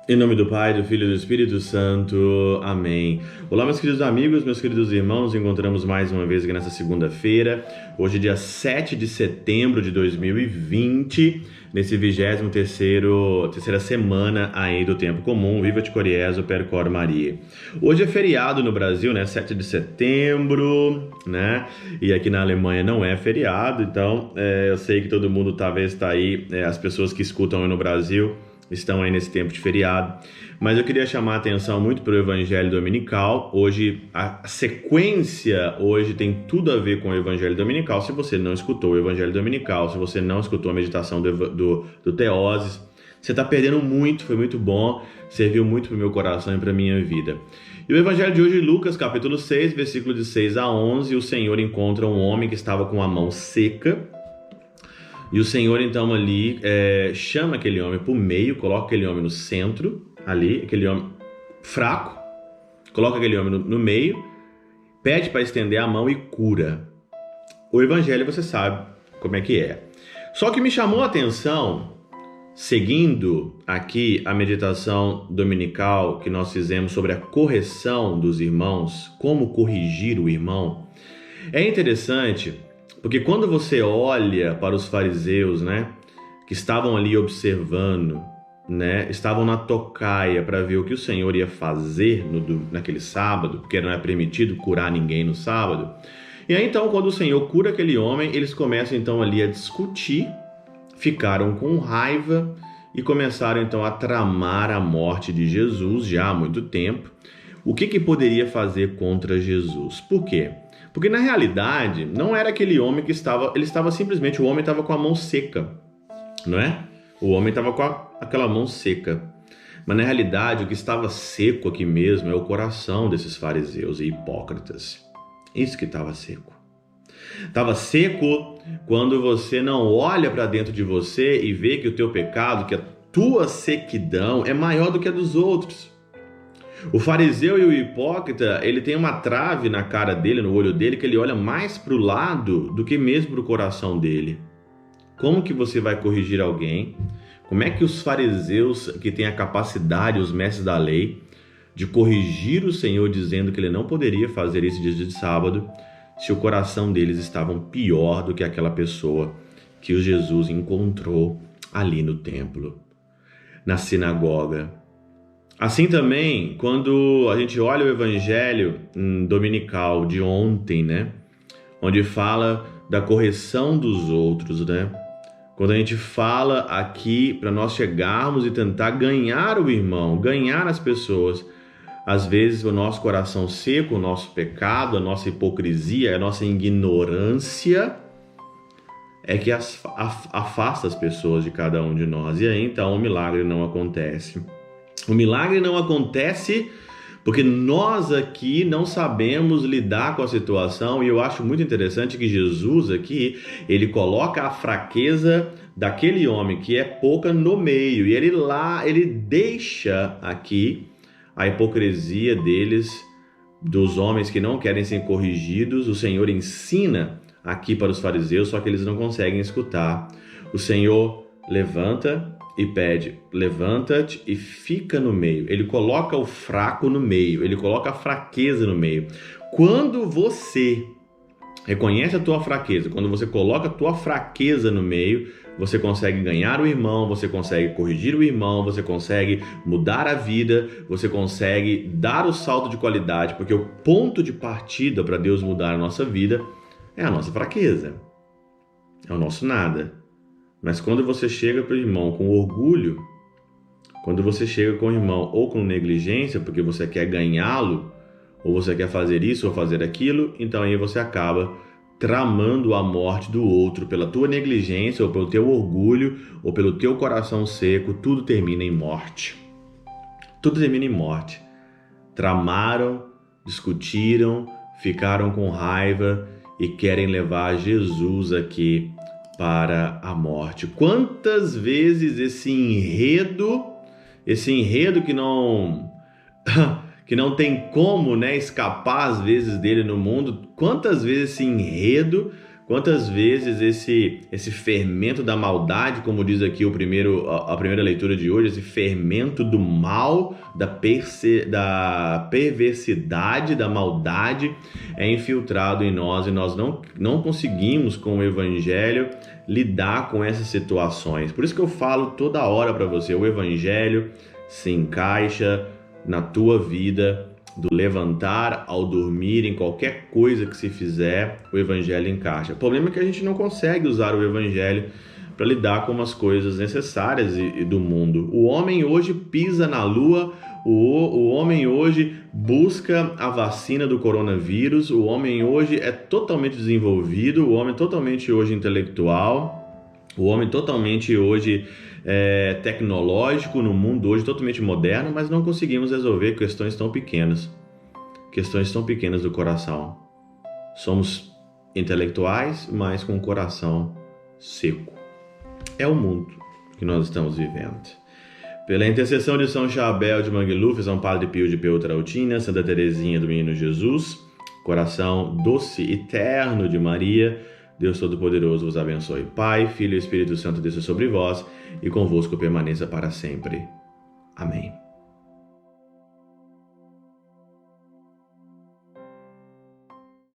Em nome do Pai, do Filho e do Espírito Santo. Amém. Olá, meus queridos amigos, meus queridos irmãos. Nos encontramos mais uma vez aqui nessa segunda-feira. Hoje, dia 7 de setembro de 2020, nesse 23ª semana aí do Tempo Comum. Viva de Coriezo, Percor Maria. Hoje é feriado no Brasil, né? 7 de setembro, né? E aqui na Alemanha não é feriado, então eu sei que todo mundo talvez está aí, as pessoas que escutam aí no Brasil estão aí nesse tempo de feriado, mas eu queria chamar a atenção muito para o Evangelho Dominical. Hoje, a sequência hoje tem tudo a ver com o Evangelho Dominical. Se você não escutou o Evangelho Dominical, se você não escutou a meditação do Teoses, você está perdendo muito. Foi muito bom, serviu muito para o meu coração e para a minha vida. E o Evangelho de hoje, Lucas capítulo 6, versículo de 6 a 11, o Senhor encontra um homem que estava com a mão seca. E o Senhor, então, ali chama aquele homem para o meio, coloca aquele homem no centro, ali, aquele homem fraco, coloca aquele homem no meio, pede para estender a mão e cura. O Evangelho, você sabe como é que é. Só que me chamou a atenção, seguindo aqui a meditação dominical que nós fizemos sobre a correção dos irmãos, como corrigir o irmão, é interessante. Porque quando você olha para os fariseus, né, que estavam ali observando, né, estavam na tocaia para ver o que o Senhor ia fazer naquele sábado, porque não é permitido curar ninguém no sábado. E aí então, quando o Senhor cura aquele homem, eles começam então ali a discutir, ficaram com raiva e começaram então a tramar a morte de Jesus já há muito tempo. O que poderia fazer contra Jesus? Por quê? Porque na realidade não era aquele homem o homem estava com a mão seca, não é? O homem estava com aquela mão seca. Mas na realidade o que estava seco aqui mesmo é o coração desses fariseus e hipócritas. Isso que estava seco. Estava seco quando você não olha para dentro de você e vê que o teu pecado, que a tua sequidão é maior do que a dos outros. O fariseu e o hipócrita, ele tem uma trave na cara dele, no olho dele, que ele olha mais para o lado do que mesmo para o coração dele. Como que você vai corrigir alguém? Como é que os fariseus, que têm a capacidade, os mestres da lei, de corrigir o Senhor dizendo que ele não poderia fazer esse dia de sábado, se o coração deles estava pior do que aquela pessoa que o Jesus encontrou ali no templo, na sinagoga? Assim também, quando a gente olha o Evangelho dominical de ontem, né, onde fala da correção dos outros, né, quando a gente fala aqui para nós chegarmos e tentar ganhar o irmão, ganhar as pessoas, às vezes o nosso coração seco, o nosso pecado, a nossa hipocrisia, a nossa ignorância é que afasta as pessoas de cada um de nós, e aí então o milagre não acontece. O milagre não acontece porque nós aqui não sabemos lidar com a situação, e eu acho muito interessante que Jesus aqui, ele coloca a fraqueza daquele homem que é pouca no meio, e ele deixa aqui a hipocrisia dos homens que não querem ser corrigidos. O Senhor ensina aqui para os fariseus, só que eles não conseguem escutar. O Senhor levanta e pede, levanta-te e fica no meio. Ele coloca o fraco no meio, ele coloca a fraqueza no meio. Quando você reconhece a tua fraqueza, quando você coloca a tua fraqueza no meio, você consegue ganhar o irmão, você consegue corrigir o irmão, você consegue mudar a vida, você consegue dar o salto de qualidade, porque o ponto de partida para Deus mudar a nossa vida é a nossa fraqueza, é o nosso nada. Mas quando você chega para o irmão com orgulho, quando você chega com o irmão ou com negligência, porque você quer ganhá-lo, ou você quer fazer isso ou fazer aquilo, então aí você acaba tramando a morte do outro pela tua negligência, ou pelo teu orgulho, ou pelo teu coração seco. Tudo termina em morte. Tudo termina em morte. Tramaram, discutiram, ficaram com raiva e querem levar Jesus aqui para a morte. Quantas vezes esse enredo que não tem como, né, escapar às vezes dele no mundo, quantas vezes esse enredo Quantas vezes esse fermento da maldade, como diz aqui a primeira leitura de hoje, esse fermento do mal, da perversidade, da maldade, é infiltrado em nós e nós não conseguimos, com o Evangelho, lidar com essas situações. Por isso que eu falo toda hora para você, o Evangelho se encaixa na tua vida, do levantar ao dormir, em qualquer coisa que se fizer, o Evangelho encaixa. O problema é que a gente não consegue usar o Evangelho para lidar com as coisas necessárias do mundo. O homem hoje pisa na lua, o homem hoje busca a vacina do coronavírus, o homem hoje é totalmente desenvolvido, o homem totalmente hoje intelectual, o homem totalmente hoje tecnológico no mundo hoje, totalmente moderno, mas não conseguimos resolver questões tão pequenas do coração. Somos intelectuais, mas com o coração seco. É o mundo que nós estamos vivendo. Pela intercessão de São Chabel de Mangluf, São Padre Pio de Peltrautina, Santa Teresinha do Menino Jesus, coração doce e terno de Maria, Deus Todo-Poderoso vos abençoe. Pai, Filho e Espírito Santo desça sobre vós e convosco permaneça para sempre. Amém.